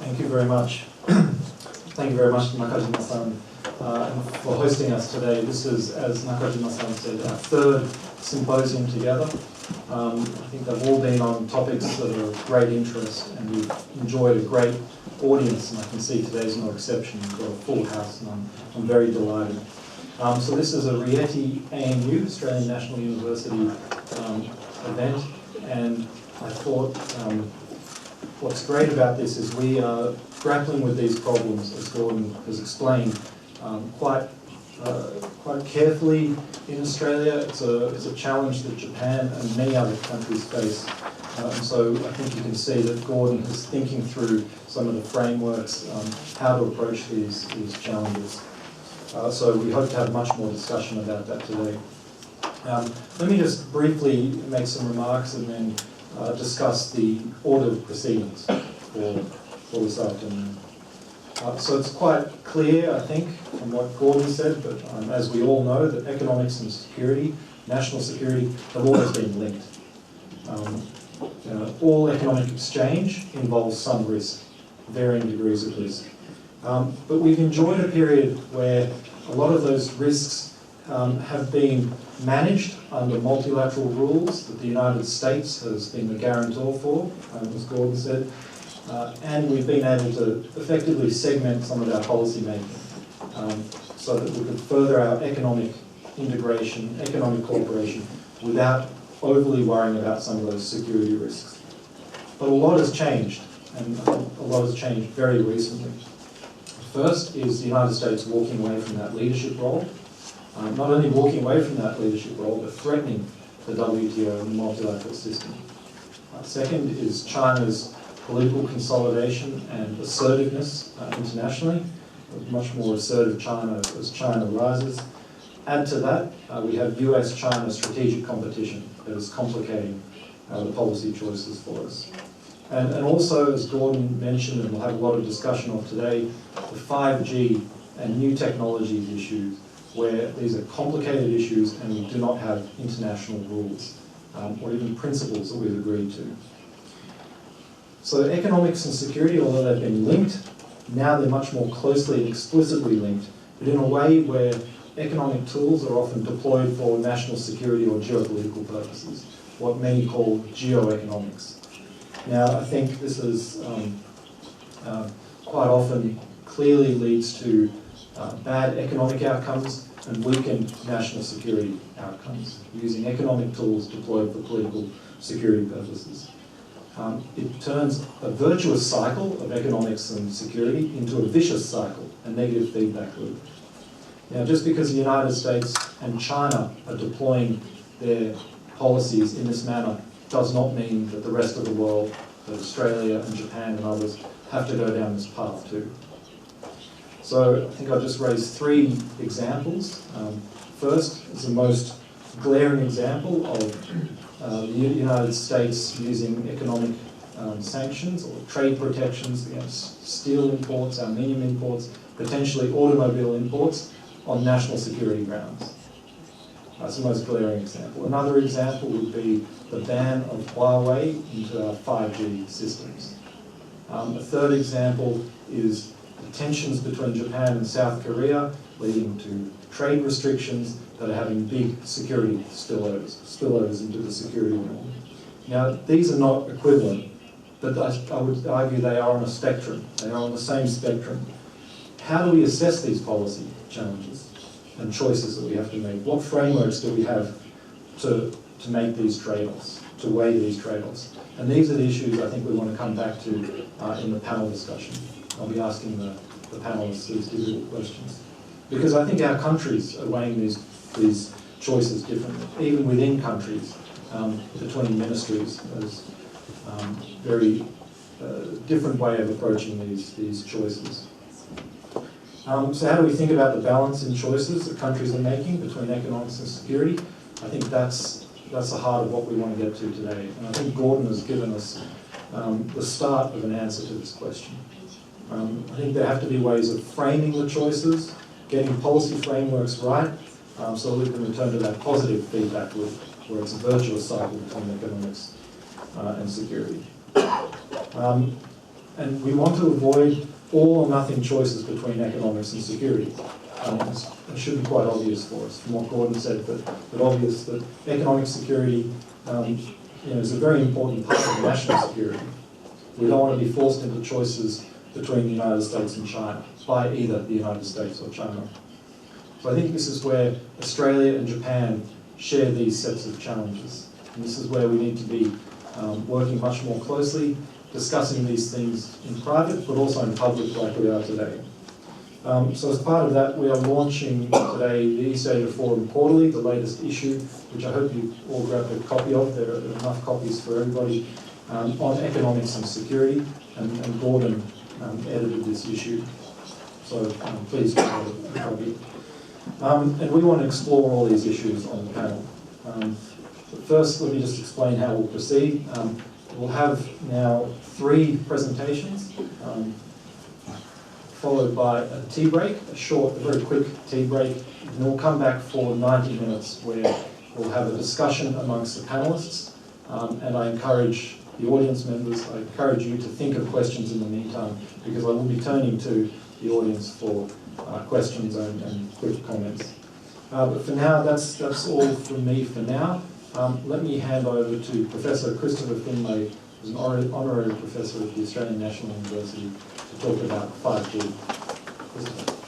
Thank you very much. Thank you very much to Nakajima-san for hosting us today. This is, as Nakajima-san said, our third symposium together. I think they've all been on topics that are of great interest, and we've enjoyed a great audience, and I can see today's no exception. We've got a full house, and I'm very delighted. So this is a RIETI-ANU, Australian National University event, and I thought what's great about this is we are grappling with these problems, as Gordon has explained, quite carefully in Australia. It's a challenge that Japan and many other countries face. And so I think you can see that Gordon is thinking through some of the frameworks, how to approach these challenges. So we hope to have much more discussion about that today. Let me just briefly make some remarks and then discuss the order of proceedings for this afternoon. So it's quite clear, I think, from what Gordon said, but as we all know, that economics and security, national security, have always been linked. All economic exchange involves some risk, varying degrees of risk. But we've enjoyed a period where a lot of those risks have been managed under multilateral rules that the United States has been the guarantor for, as Gordon said, and we've been able to effectively segment some of our policy making so that we can further our economic integration, economic cooperation, without overly worrying about some of those security risks. But a lot has changed, and a lot has changed very recently. First is the United States walking away from that leadership role. Not only walking away from that leadership role, but threatening the WTO and the multilateral system. Second is China's political consolidation and assertiveness internationally. A much more assertive China as China rises. Add to that, we have US-China strategic competition that is complicating the policy choices for us. And also, as Gordon mentioned, and we'll have a lot of discussion of today, the 5G and new technologies issues, where these are complicated issues and we do not have international rules or even principles that we've agreed to. So economics and security, although they've been linked, now they're much more closely and explicitly linked, but in a way where economic tools are often deployed for national security or geopolitical purposes, what many call geoeconomics. Now, I think this is quite often clearly leads to bad economic outcomes and weakened national security outcomes, using economic tools deployed for political security purposes. It turns a virtuous cycle of economics and security into a vicious cycle, a negative feedback loop. Now, just because the United States and China are deploying their policies in this manner does not mean that the rest of the world, that Australia and Japan and others, have to go down this path too. So I think I'll just raise three examples. First is the most glaring example of the United States using economic sanctions or trade protections against steel imports, aluminium imports, potentially automobile imports on national security grounds. That's the most glaring example. Another example would be the ban of Huawei into our 5G systems. A third example is the tensions between Japan and South Korea leading to trade restrictions that are having big security spillovers into the security realm. Now, these are not equivalent, but I would argue they are on a spectrum. They are on the same spectrum. How do we assess these policy challenges and choices that we have to make? What frameworks do we have to make these trade-offs, to weigh these trade-offs? And these are the issues I think we want to come back to in the panel discussion. I'll be asking the panelists these difficult questions. Because I think our countries are weighing these choices differently, even within countries, between ministries. There's very different way of approaching these choices. So how do we think about the balance in choices that countries are making between economics and security? I think that's the heart of what we want to get to today. And I think Gordon has given us the start of an answer to this question. I think there have to be ways of framing the choices, getting policy frameworks right, so we can return to that positive feedback loop where it's a virtuous cycle between economics and security. And we want to avoid all or nothing choices between economics and security. It should be quite obvious for us, from what Gordon said, but obvious that economic security is a very important part of national security. We don't want to be forced into choices between the United States and China, by either the United States or China. So I think this is where Australia and Japan share these sets of challenges. And this is where we need to be working much more closely, discussing these things in private, but also in public like we are today. So as part of that, we are launching today the East Asia Forum Quarterly, the latest issue, which I hope you all grabbed a copy of. There are enough copies for everybody, on economics and security, and Gordon edited this issue. So please grab a copy. And we want to explore all these issues on the panel. But first, let me just explain how we'll proceed. We'll have now 3 presentations, followed by a tea break, a very quick tea break, and we'll come back for 90 minutes where we'll have a discussion amongst the panelists, and I encourage the audience members, I encourage you to think of questions in the meantime, because I will be turning to the audience for questions and quick comments. But for now, that's all from me for now. Let me hand over to Professor Christopher Finlay, who's an honorary professor at the Australian National University, to talk about 5G.